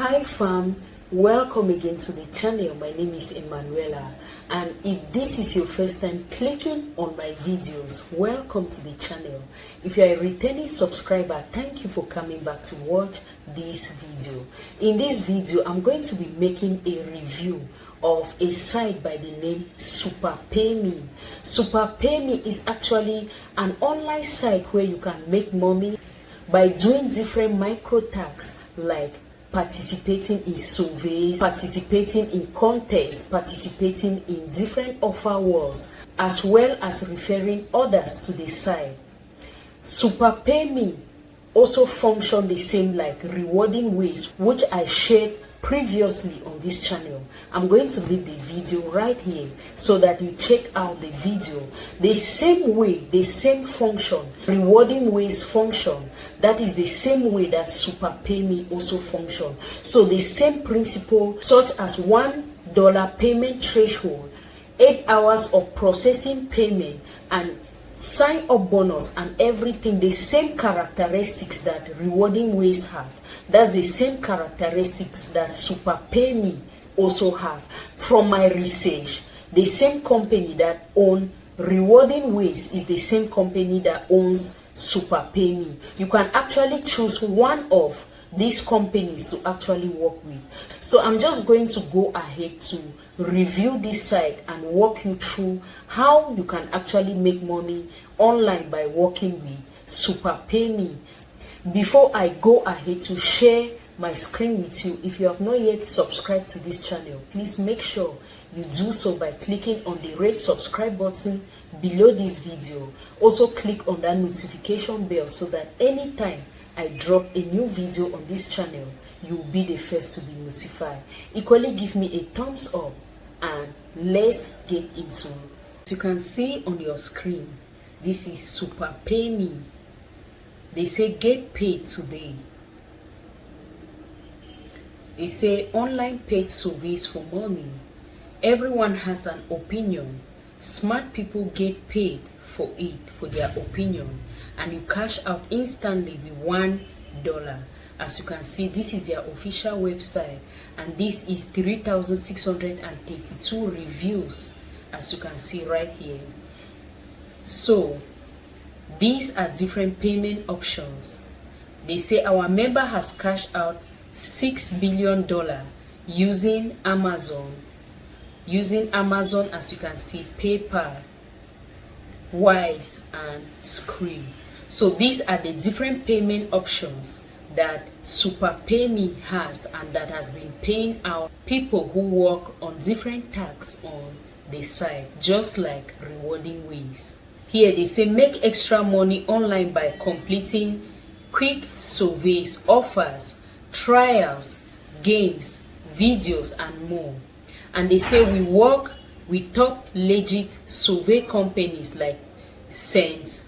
Hi fam, welcome again to the channel. My name is Emanuela, and if this is your first time clicking on my videos, welcome to the channel. If you are a returning subscriber, thank you for coming back to watch this video. In this video, I'm going to be making a review of a site by the name SuperPayMe. SuperPayMe is actually an online site where you can make money by doing different micro tasks like participating in surveys, participating in contests, participating in different offer walls, as well as referring others to the site. SuperPayMe also function the same like rewarding ways, which I shared previously on this channel. I'm going to leave the video right here so that you check out the video. The same way, the same function, rewarding ways function, that is the same way that SuperPayMe also function. So the same principle, such as $1 payment threshold, 8 hours of processing payment, and sign up bonus and everything, the same characteristics that rewarding ways have. That's the same characteristics that SuperPayMe also have. From my research, the same company that owns rewarding ways is the same company that owns SuperPayMe. You can actually choose one of these companies to actually work with. So I'm just going to go ahead to review this site and walk you through how you can actually make money online by working with SuperPayMe. Before I go ahead to share my screen with you, if you have not yet subscribed to this channel, please make sure you do so by clicking on the red subscribe button below this video. Also click on that notification bell so that anytime I drop a new video on this channel, you will be the first to be notified. Equally give me a thumbs up and let's get into it. As you can see on your screen, this is SuperPayMe. They say get paid today. They say online paid surveys for money. Everyone has an opinion. Smart people get paid for it, for their opinion, and you cash out instantly with $1. As you can see, this is their official website, and this is 3,632 reviews, as you can see right here. So these are different payment options. They say our member has cashed out $6 billion using Amazon, as you can see, PayPal, Wise, and Scream. So these are the different payment options that SuperPayMe has and that has been paying out people who work on different tasks on the site, just like rewarding ways. Here they say make extra money online by completing quick surveys, offers, trials, games, videos, and more. And they say we work with top legit survey companies like Scent,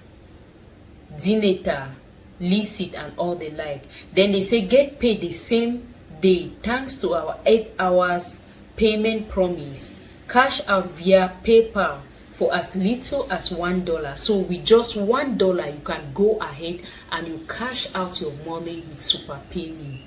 Dineta, Licit, and all the like. Then they say get paid the same day thanks to our 8 hours payment promise. Cash out via PayPal for as little as $1. So with just $1, you can go ahead and you cash out your money with SuperPayMe.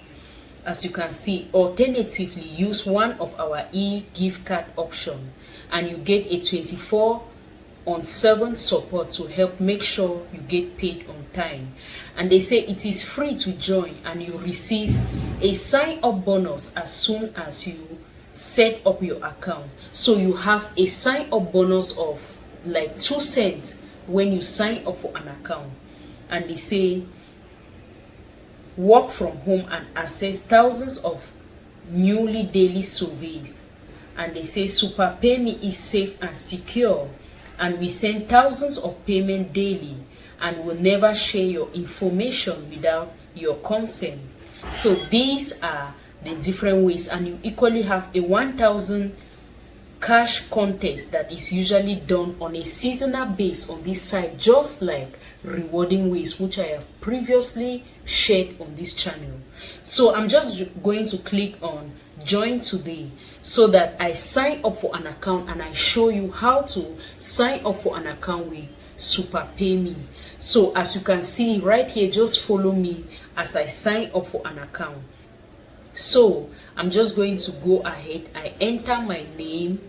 As you can see, alternatively, use one of our e-gift card option and you get a 24/7 support to help make sure you get paid on time. And they say it is free to join and you receive a sign-up bonus as soon as you set up your account. So you have a sign-up bonus of like 2 cents when you sign up for an account. And they say work from home and access thousands of newly daily surveys. And they say SuperPayMe is safe and secure, and we send thousands of payments daily and will never share your information without your consent. So these are the different ways, and you equally have a 1,000 cash contest that is usually done on a seasonal base on this site, just like rewarding ways, which I have previously shared on this channel. So I'm just going to click on join today so that I sign up for an account and I show you how to sign up for an account with SuperPayMe. So as you can see right here, just follow me as I sign up for an account. So I'm just going to go ahead. I enter my name,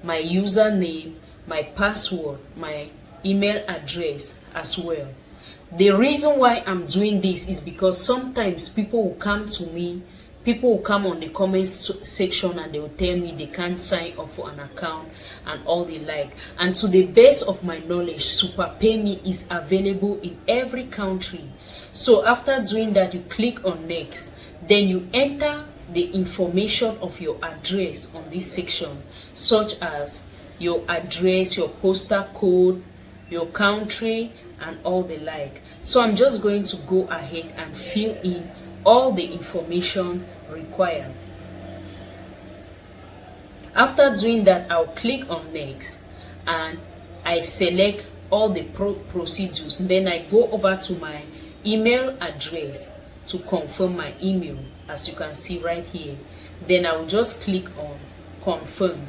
my username, my password, my email address as well. The reason why I'm doing this is because sometimes people will come to me, people will come on the comments section and they will tell me they can't sign up for an account and all they like. And to the best of my knowledge, SuperPayMe is available in every country. So after doing that, you click on next, then you enter the information of your address on this section, such as your address, your postal code, your country, and all the like. So I'm just going to go ahead and fill in all the information required. After doing that, I'll click on next and I select all the procedures. Then I go over to my email address to confirm my email, as you can see right here. Then I will just click on confirm.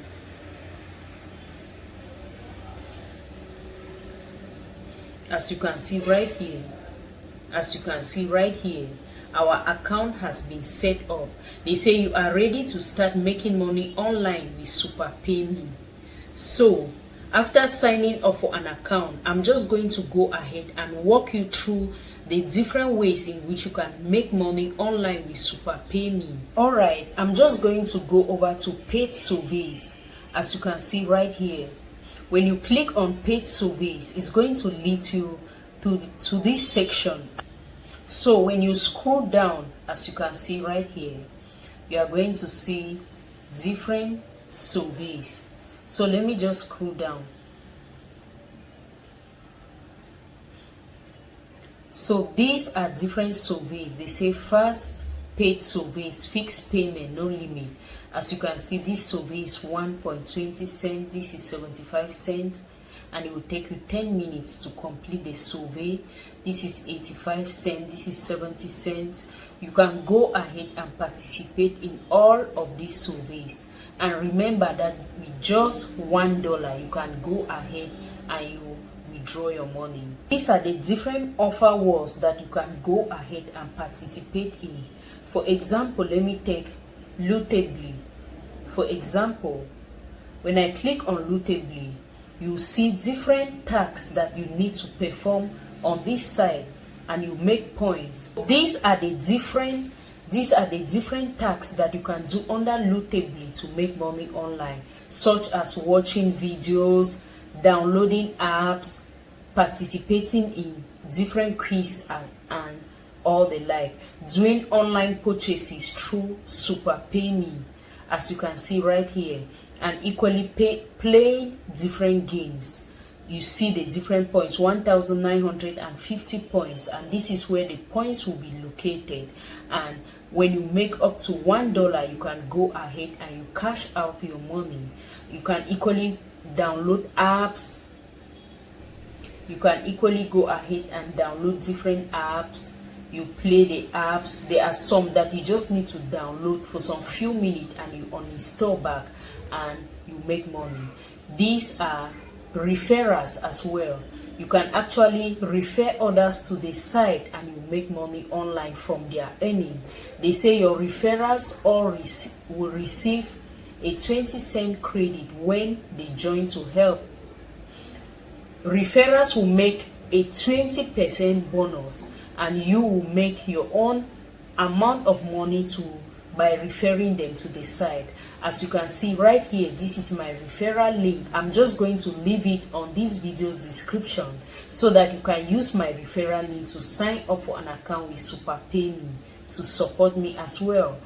As you can see right here, our account has been set up. They say you are ready to start making money online with SuperPayMe. So after signing up for an account, I'm just going to go ahead and walk you through the different ways in which you can make money online with SuperPayMe. Alright, I'm just going to go over to paid surveys. As you can see right here, when you click on paid surveys, it's going to lead you to this section. So when you scroll down, as you can see right here, you are going to see different surveys. So let me just scroll down. So these are different surveys. They say fast paid surveys, fixed payment, no limit. As you can see, this survey is 1.20 cents, this is 75 cents, and it will take you 10 minutes to complete the survey. This is 85 cents, this is 70 cents. You can go ahead and participate in all of these surveys. And remember that with just $1, you can go ahead and you withdraw your money. These are the different offer words that you can go ahead and participate in. For example, let me take Lootably. For example, when I click on Lootably, you see different tasks that you need to perform on this side and you make points. These are the different tasks that you can do under Lootably to make money online, such as watching videos, downloading apps, participating in different quizzes and all the like, doing online purchases through SuperPayMe, as you can see right here, and equally playing different games. You see the different points, 1,950 points, and this is where the points will be located. And when you make up to $1, you can go ahead and you cash out your money. You can equally download apps. You can equally go ahead and download different apps. You play the apps. There are some that you just need to download for some few minutes and you uninstall back and you make money. These are referrals as well. You can actually refer others to the site and you make money online from their earning. They say your referrals all will receive a 20-cent credit when they join to help. Referrals will make a 20% bonus and you will make your own amount of money by referring them to the site. As you can see right here, this is my referral link. I'm just going to leave it on this video's description so that you can use my referral link to sign up for an account with SuperPayMe to support me as well.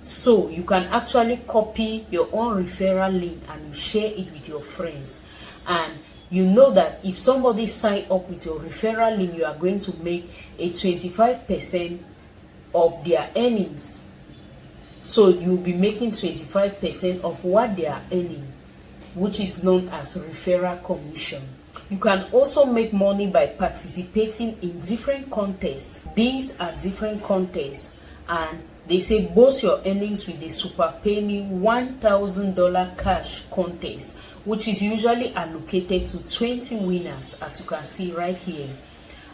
So you can actually copy your own referral link and you share it with your friends. And you know that if somebody sign up with your referral link, you are going to make a 25% of their earnings. So you'll be making 25% of what they are earning, which is known as referral commission. You can also make money by participating in different contests. These are different contests, and they say boost your earnings with the SuperPayMe $1,000 cash contest, which is usually allocated to 20 winners, as you can see right here.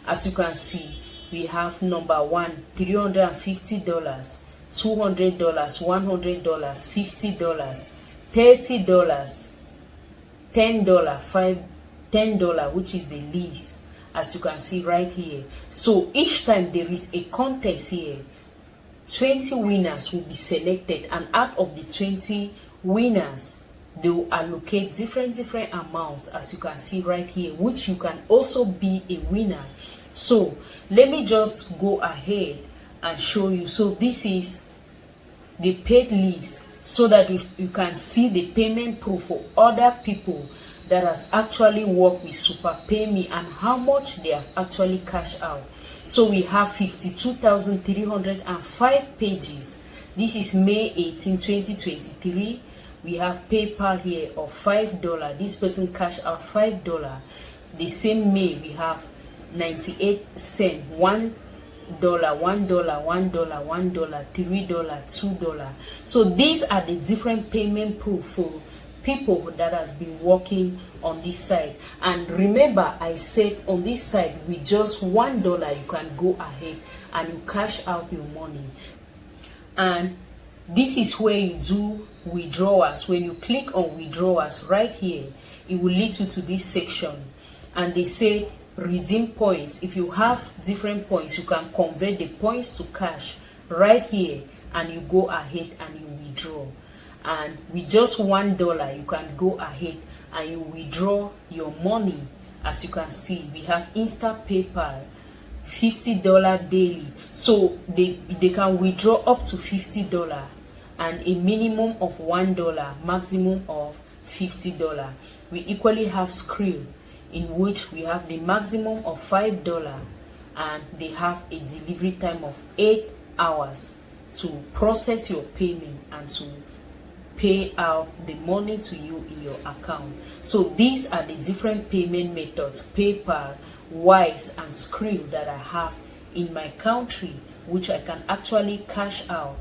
As you can see, we have number 1, $350. $200, $100, $50, $30, $10, which is the least, as you can see right here. So each time there is a contest here, 20 winners will be selected, and out of the 20 winners, they will allocate different amounts, as you can see right here, which you can also be a winner. So let me just go ahead and show you. So this is the paid list, so that you can see the payment proof for other people that has actually worked with SuperPayMe and how much they have actually cashed out. So we have 52,305 pages. This is May 18, 2023. We have PayPal here of $5. This person cashed out $5. The same May we have 98 cents, $1, $1, $1, $1, $1, $3, $2. So these are the different payment proof for people that has been working on this side. And remember, I said on this side with just $1 you can go ahead and you cash out your money. And this is where you do withdrawals. When you click on withdrawals right here, it will lead you to this section, and they say redeem points. If you have different points, you can convert the points to cash right here, and you go ahead and you withdraw. And with just $1 you can go ahead and you withdraw your money. As you can see, we have instant PayPal, $50 daily, so they can withdraw up to $50, and a minimum of $1, maximum of $50. We equally have Skrill, in which we have the maximum of $5, and they have a delivery time of 8 hours to process your payment and to pay out the money to you in your account. So these are the different payment methods, PayPal, Wise, and Skrill, that I have in my country, which I can actually cash out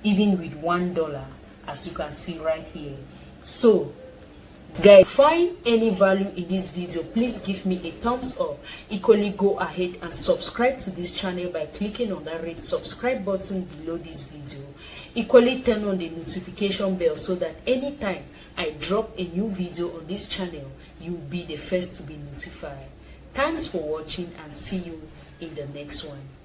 even with $1, as you can see right here. So guys, find any value in this video, please give me a thumbs up. Equally, go ahead and subscribe to this channel by clicking on that red subscribe button below this video. Equally, turn on the notification bell so that anytime I drop a new video on this channel, you'll be the first to be notified. Thanks for watching, and see you in the next one.